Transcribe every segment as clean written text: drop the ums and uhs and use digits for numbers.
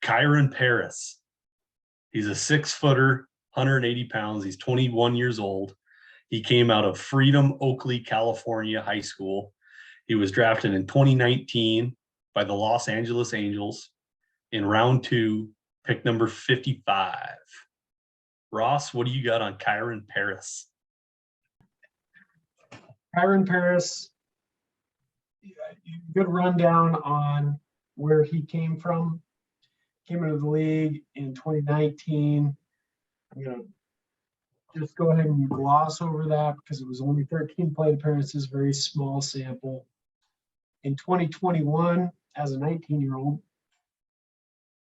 Kyren Paris. He's a 6-footer, 180 pounds. He's 21 years old. He came out of Freedom, Oakley, California high school. He was drafted in 2019 by the Los Angeles Angels in round 2, pick number 55. Ross, what do you got on Kyren Paris? Kyren Paris, good rundown on where he came from. Came into the league in 2019. I'm going to just go ahead and gloss over that because it was only 13 plate appearances, very small sample. In 2021, as a 19-year-old,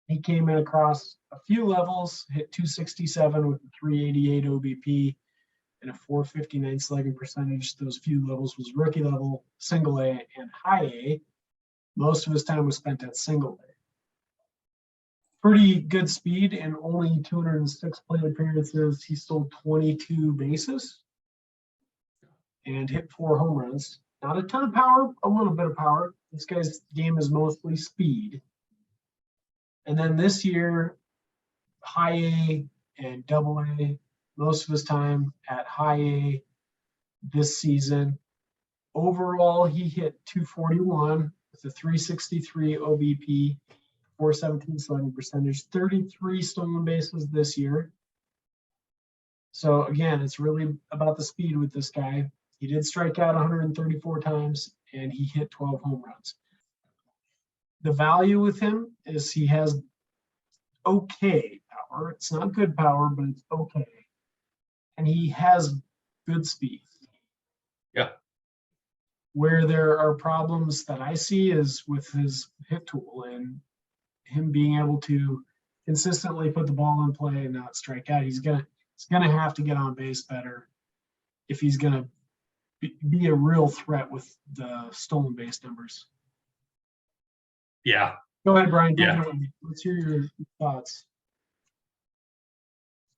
he came in across a few levels, hit 267 with a 388 OBP and a 459 slugging percentage. Those few levels was rookie level, single A, and high A. Most of his time was spent at single A. Pretty good speed in only 206 plate appearances. He stole 22 bases and hit 4 home runs. Not a ton of power, a little bit of power. This guy's game is mostly speed. And then this year, high A and double A, most of his time at high A this season. Overall, he hit 241 with a 363 OBP, 417 slugging percentage, 33 stolen bases this year. So again, it's really about the speed with this guy. He did strike out 134 times and he hit 12 home runs. The value with him is he has okay power. It's not good power, but it's okay. And he has good speed. Yeah. Where there are problems that I see is with his hit tool and him being able to consistently put the ball in play and not strike out. He's gonna have to get on base better if he's gonna be a real threat with the stolen base numbers. Yeah. Go ahead, Brian. Yeah. Let's hear your thoughts.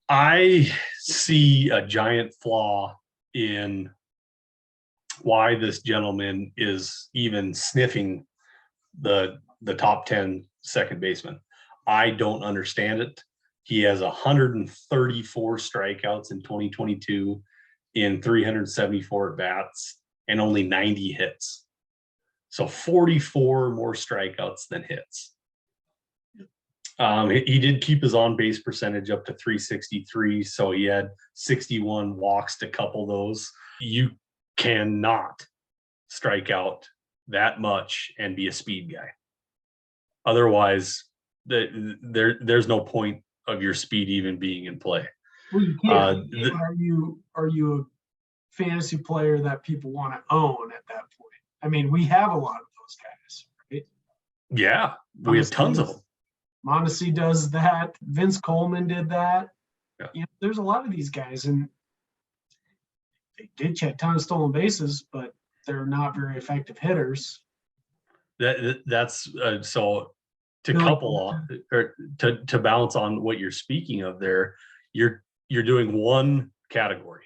I see a giant flaw in why this gentleman is even sniffing the top 10 second baseman. I don't understand it. He has 134 strikeouts in 2022 in 374 at-bats and only 90 hits. So 44 more strikeouts than hits. He did keep his on-base percentage up to 363, so he had 61 walks to couple those. You cannot strike out that much and be a speed guy. Otherwise, there's no point of your speed even being in play. Well, you can't. Are you a fantasy player that people want to own at that point? I mean, we have a lot of those guys, right? Yeah, we have tons of them. Mondesi does that. Vince Coleman did that. Yeah. You know, there's a lot of these guys, and they did check a ton of stolen bases, but they're not very effective hitters. That's so to couple on or to balance on what you're speaking of there, you're doing one category.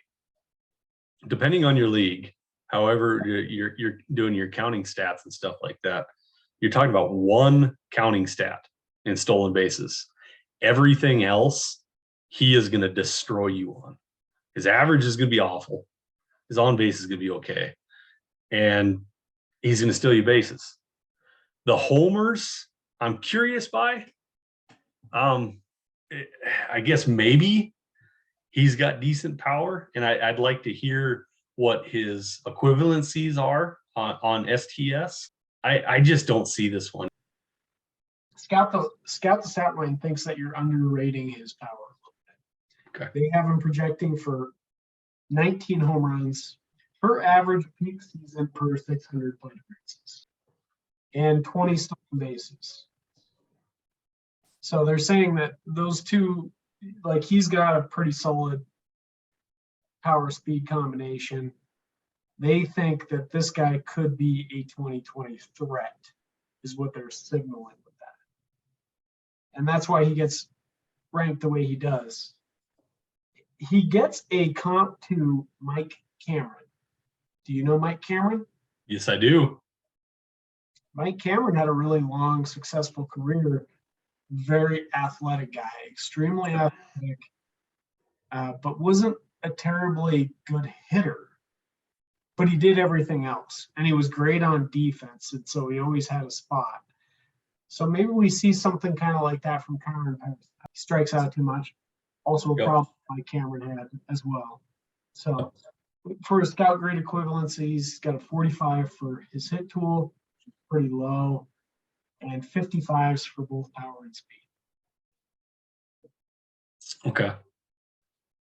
Depending on your league, however you're doing your counting stats and stuff like that, you're talking about one counting stat in stolen bases. Everything else, he is going to destroy you on. His average is going to be awful. His on base is going to be okay. And he's going to steal your bases. The homers, I'm curious by. I guess maybe he's got decent power, and I'd like to hear what his equivalencies are on STS. I just don't see this one. Scout the Statline thinks that you're underrating his power a little bit. Okay. They have him projecting for 19 home runs per average peak season per 600 plate appearances and 20 stolen bases. So they're saying that those two, like, he's got a pretty solid power speed combination. They think that this guy could be a 2020 threat, is what they're signaling with that. And that's why he gets ranked the way he does. He gets a comp to Mike Cameron. Do you know Mike Cameron? Yes, I do. Mike Cameron had a really long, successful career very athletic guy, extremely athletic, but wasn't a terribly good hitter. But he did everything else, and he was great on defense, and so he always had a spot. So maybe we see something kind of like that from Kyren Paris. He strikes out too much. Also a problem like Cameron had as well. So for a scout grade equivalency, he's got a 45 for his hit tool, pretty low, and 55s for both power and speed. Okay.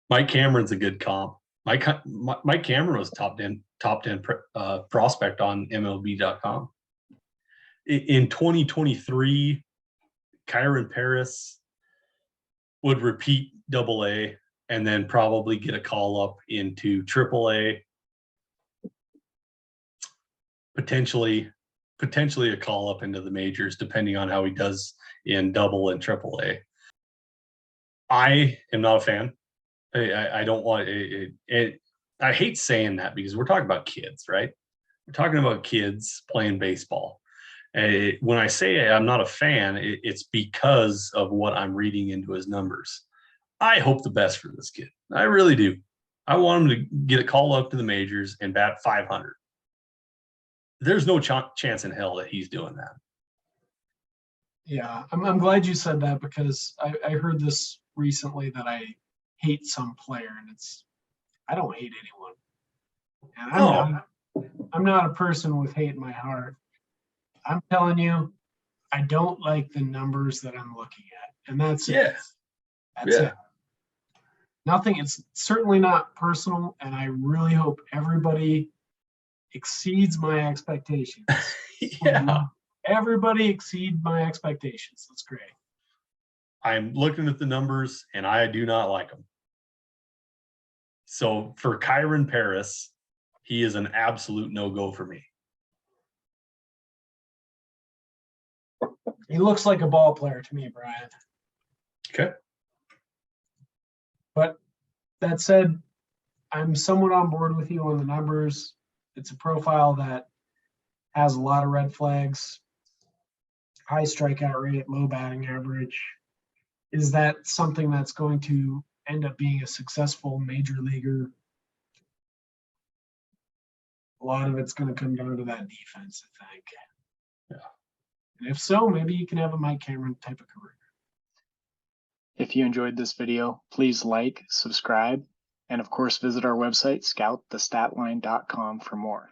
Mike Cameron's a good comp. Mike Cameron was top 10 prospect on MLB.com. In 2023, Kyren Paris would repeat AA and then probably get a call up into AAA, potentially a call up into the majors, depending on how he does in double and AAA. I am not a fan. I don't want it. I hate saying that because we're talking about kids, right? We're talking about kids playing baseball. When I say I'm not a fan, it's because of what I'm reading into his numbers. I hope the best for this kid. I really do. I want him to get a call up to the majors and bat 500. There's no chance in hell that he's doing that. Yeah, I'm glad you said that, because I heard this recently that I hate some player, and I don't hate anyone. And I'm not a person with hate in my heart. I'm telling you, I don't like the numbers that I'm looking at. And that's it. That's it. Nothing, it's certainly not personal, and I really hope everybody exceeds my expectations. Everybody exceed my expectations. That's great. I'm looking at the numbers and I do not like them. So for Kyren Paris, he is an absolute no-go for me. He looks like a ball player to me, Brian. Okay. But that said, I'm somewhat on board with you on the numbers. It's a profile that has a lot of red flags, high strikeout rate, low batting average. Is that something that's going to end up being a successful major leaguer? A lot of it's going to come down to that defense, I think. Yeah. And if so, maybe you can have a Mike Cameron type of career. If you enjoyed this video, please like, subscribe, and of course visit our website, scoutthestatline.com for more.